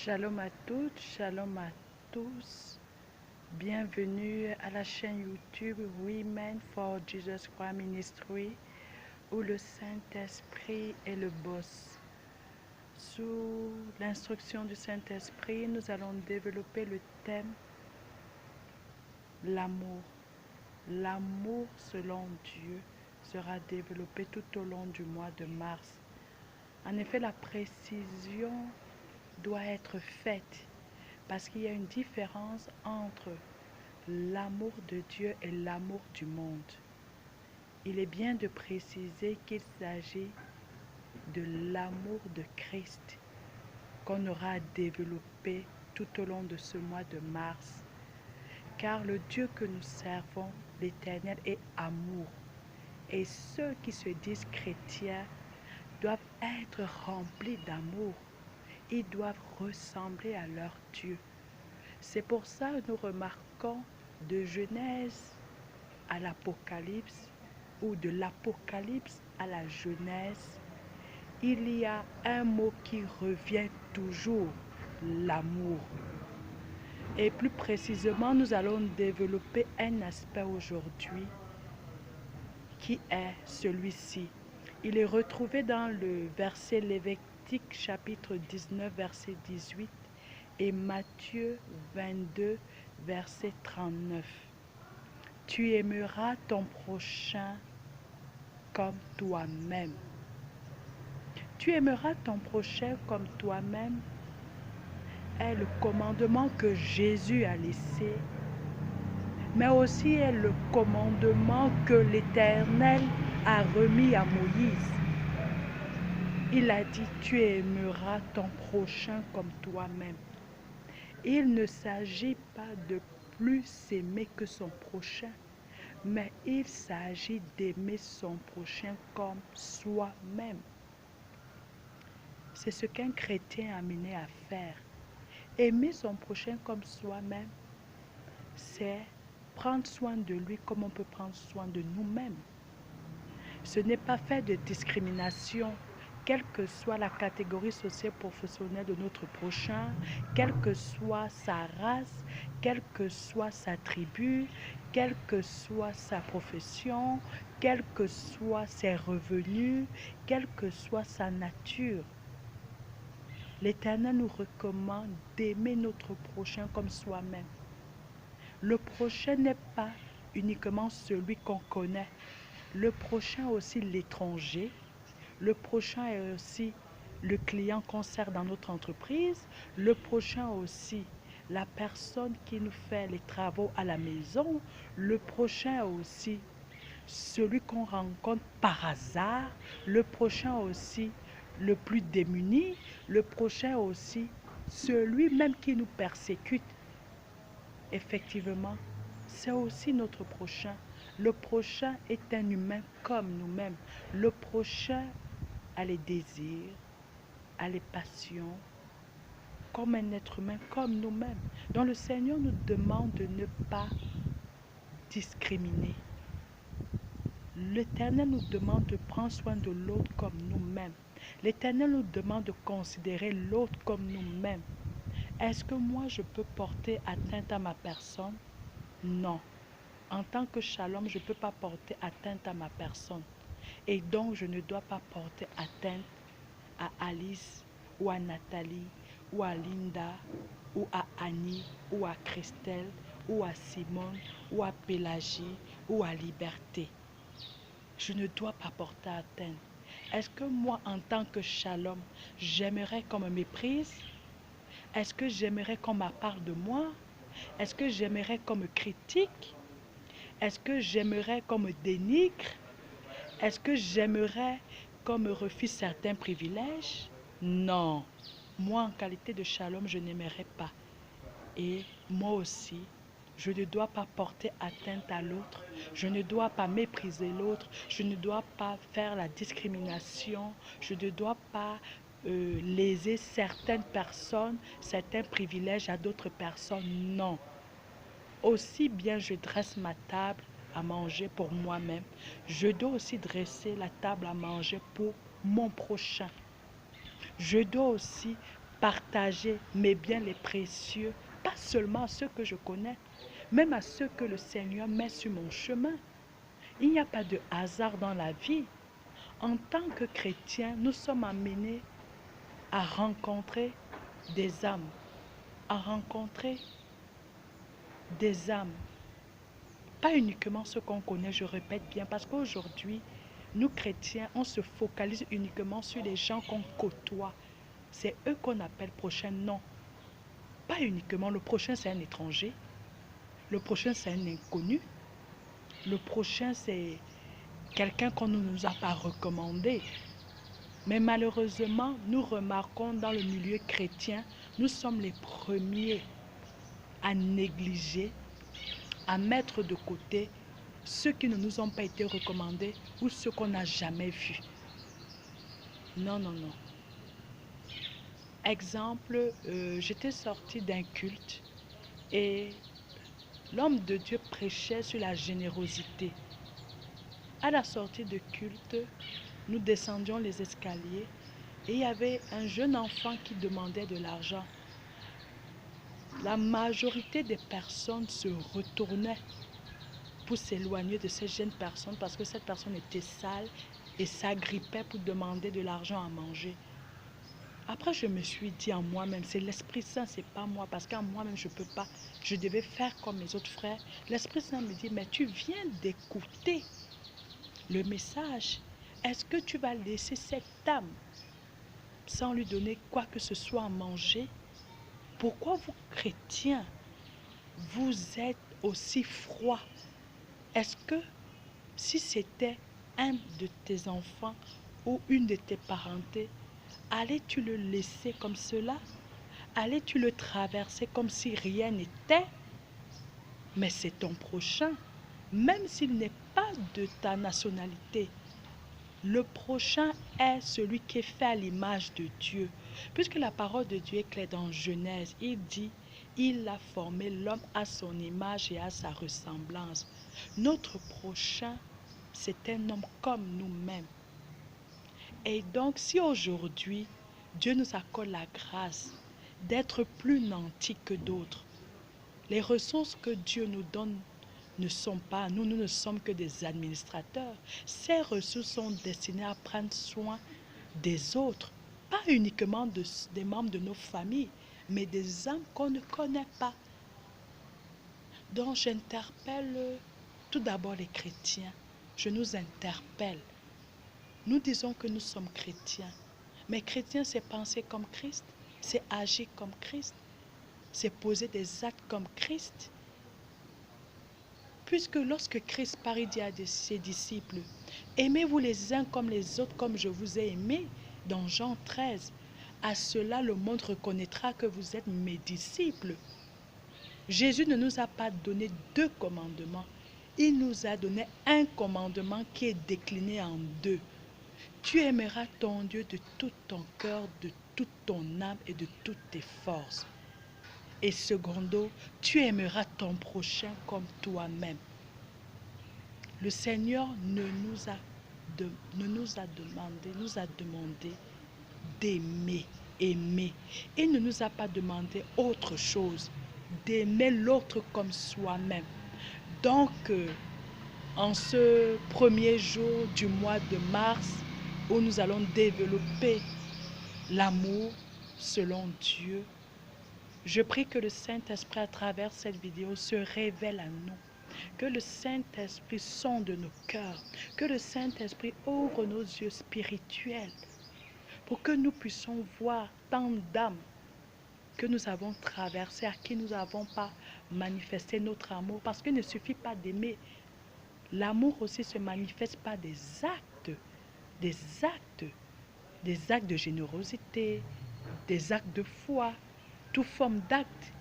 Shalom à toutes, shalom à tous. Bienvenue à la chaîne YouTube Women for Jesus Christ Ministry où le Saint-Esprit est le boss. Sous l'instruction du Saint-Esprit, nous allons développer le thème l'amour. L'amour selon Dieu sera développé tout au long du mois de mars. En effet, la précision doit être faite parce qu'il y a une différence entre l'amour de Dieu et l'amour du monde. Il est bien de préciser qu'il s'agit de l'amour de Christ qu'on aura à développer tout au long de ce mois de mars. Car le Dieu que nous servons, l'Éternel, est amour. Et ceux qui se disent chrétiens doivent être remplis d'amour. Ils doivent ressembler à leur Dieu. C'est pour ça que nous remarquons de Genèse à l'Apocalypse ou de l'Apocalypse à la Genèse, il y a un mot qui revient toujours, l'amour. Et plus précisément, nous allons développer un aspect aujourd'hui qui est celui-ci. Il est retrouvé dans le verset Lévitique chapitre 19 verset 18 et Matthieu 22 verset 39. Tu aimeras ton prochain comme toi-même. Tu aimeras ton prochain comme toi-même est le commandement que Jésus a laissé, mais aussi est le commandement que l'Éternel a remis à Moïse. Il a dit, tu aimeras ton prochain comme toi-même. Il ne s'agit pas de plus s'aimer que son prochain, mais il s'agit d'aimer son prochain comme soi-même. C'est ce qu'un chrétien est amené à faire. Aimer son prochain comme soi-même, c'est prendre soin de lui comme on peut prendre soin de nous-mêmes. Ce n'est pas fait de discrimination, quelle que soit la catégorie socio-professionnelle de notre prochain, quelle que soit sa race, quelle que soit sa tribu, quelle que soit sa profession, quels que soient ses revenus, quelle que soit sa nature. L'Éternel nous recommande d'aimer notre prochain comme soi-même. Le prochain n'est pas uniquement celui qu'on connaît. Le prochain est aussi l'étranger. Le prochain est aussi le client qu'on sert dans notre entreprise. Le prochain est aussi la personne qui nous fait les travaux à la maison. Le prochain est aussi celui qu'on rencontre par hasard. Le prochain est aussi le plus démuni. Le prochain est aussi celui même qui nous persécute. Effectivement, c'est aussi notre prochain. Le prochain est un humain comme nous-mêmes. Le prochain a les désirs, a les passions, comme un être humain comme nous-mêmes. Donc le Seigneur nous demande de ne pas discriminer. L'Éternel nous demande de prendre soin de l'autre comme nous-mêmes. L'Éternel nous demande de considérer l'autre comme nous-mêmes. Est-ce que moi je peux porter atteinte à ma personne? Non. En tant que Shalom, je ne peux pas porter atteinte à ma personne. Et donc, je ne dois pas porter atteinte à Alice, ou à Nathalie, ou à Linda, ou à Annie, ou à Christelle, ou à Simone, ou à Pélagie, ou à Liberté. Je ne dois pas porter atteinte. Est-ce que moi, en tant que Shalom, j'aimerais qu'on me méprise? Est-ce que j'aimerais qu'on me parle de moi? Est-ce que j'aimerais qu'on me critique? Est-ce que j'aimerais qu'on me dénigre? Est-ce que j'aimerais qu'on me refuse certains privilèges? Non. Moi, en qualité de Shalom, je n'aimerais pas. Et moi aussi, je ne dois pas porter atteinte à l'autre. Je ne dois pas mépriser l'autre. Je ne dois pas faire la discrimination. Je ne dois pas léser certaines personnes, certains privilèges à d'autres personnes. Non. Aussi bien je dresse ma table à manger pour moi-même, je dois aussi dresser la table à manger pour mon prochain. Je dois aussi partager mes biens les précieux, pas seulement à ceux que je connais, même à ceux que le Seigneur met sur mon chemin. Il n'y a pas de hasard dans la vie. En tant que chrétiens, nous sommes amenés à rencontrer des âmes, à rencontrer des âmes. Pas uniquement ceux qu'on connaît, je répète bien, parce qu'aujourd'hui, nous chrétiens, on se focalise uniquement sur les gens qu'on côtoie. C'est eux qu'on appelle prochains. Non, pas uniquement. Le prochain, c'est un étranger. Le prochain, c'est un inconnu. Le prochain, c'est quelqu'un qu'on ne nous a pas recommandé. Mais malheureusement, nous remarquons dans le milieu chrétien, nous sommes les premiers à négliger, à mettre de côté ceux qui ne nous ont pas été recommandés ou ceux qu'on n'a jamais vus. Non, non, non. Exemple, j'étais sortie d'un culte et l'homme de Dieu prêchait sur la générosité. À la sortie de culte, nous descendions les escaliers et il y avait un jeune enfant qui demandait de l'argent. La majorité des personnes se retournaient pour s'éloigner de cette jeune personne parce que cette personne était sale et s'agrippait pour demander de l'argent à manger. Après, je me suis dit en moi-même, c'est l'Esprit Saint, c'est pas moi, parce qu'en moi-même, je ne peux pas. Je devais faire comme mes autres frères. L'Esprit Saint me dit, mais tu viens d'écouter le message. Est-ce que tu vas laisser cette âme sans lui donner quoi que ce soit à manger? Pourquoi vous, chrétiens, vous êtes aussi froids? Est-ce que si c'était un de tes enfants ou une de tes parentés, allais-tu le laisser comme cela? Allais-tu le traverser comme si rien n'était? Mais c'est ton prochain, même s'il n'est pas de ta nationalité. Le prochain est celui qui est fait à l'image de Dieu. Puisque la parole de Dieu est claire dans Genèse, il dit, il a formé l'homme à son image et à sa ressemblance. Notre prochain, c'est un homme comme nous-mêmes. Et donc, si aujourd'hui, Dieu nous accorde la grâce d'être plus nantis que d'autres, les ressources que Dieu nous donne ne sont pas, nous ne sommes que des administrateurs. Ces ressources sont destinées à prendre soin des autres, pas uniquement des membres de nos familles, mais des âmes qu'on ne connaît pas. Donc j'interpelle tout d'abord les chrétiens, je nous interpelle. Nous disons que nous sommes chrétiens, mais chrétien c'est penser comme Christ, c'est agir comme Christ, c'est poser des actes comme Christ. Puisque lorsque Christ parle, dit à ses disciples, aimez-vous les uns comme les autres, comme je vous ai aimés, dans Jean 13. À cela, le monde reconnaîtra que vous êtes mes disciples. Jésus ne nous a pas donné deux commandements. Il nous a donné un commandement qui est décliné en deux. Tu aimeras ton Dieu de tout ton cœur, de toute ton âme et de toutes tes forces. Et secondo, tu aimeras ton prochain comme toi-même. Le Seigneur nous a demandé d'aimer, aimer. Il ne nous a pas demandé autre chose, d'aimer l'autre comme soi-même. Donc, en ce premier jour du mois de mars, où nous allons développer l'amour selon Dieu, je prie que le Saint-Esprit, à travers cette vidéo, se révèle à nous. Que le Saint-Esprit sonde nos cœurs. Que le Saint-Esprit ouvre nos yeux spirituels pour que nous puissions voir tant d'âmes que nous avons traversées, à qui nous n'avons pas manifesté notre amour. Parce qu'il ne suffit pas d'aimer. L'amour aussi se manifeste par des actes, des actes, des actes de générosité, des actes de foi, toute forme d'actes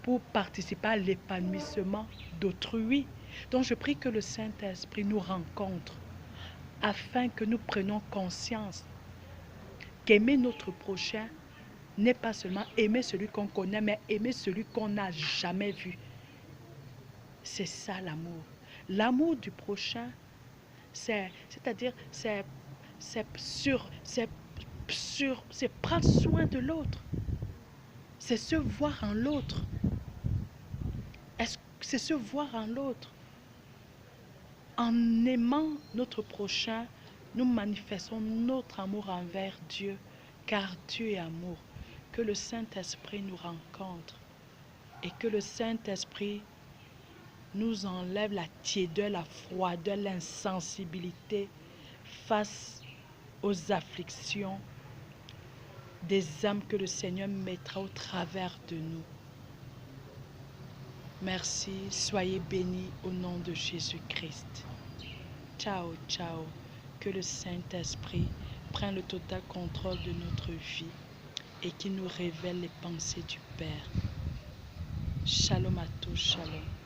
pour participer à l'épanouissement d'autrui. Donc je prie que le Saint-Esprit nous rencontre afin que nous prenions conscience qu'aimer notre prochain n'est pas seulement aimer celui qu'on connaît, mais aimer celui qu'on n'a jamais vu. C'est ça l'amour. L'amour du prochain, c'est prendre soin de l'autre. c'est se voir en l'autre. C'est se voir en l'autre. En aimant notre prochain, nous manifestons notre amour envers Dieu, car Dieu est amour. Que le Saint-Esprit nous rencontre et que le Saint-Esprit nous enlève la tiédeur, la froideur, l'insensibilité face aux afflictions des âmes que le Seigneur mettra au travers de nous. Merci, soyez bénis au nom de Jésus-Christ. Ciao, ciao. Que le Saint-Esprit prenne le total contrôle de notre vie et qu'il nous révèle les pensées du Père. Shalom à tous, shalom.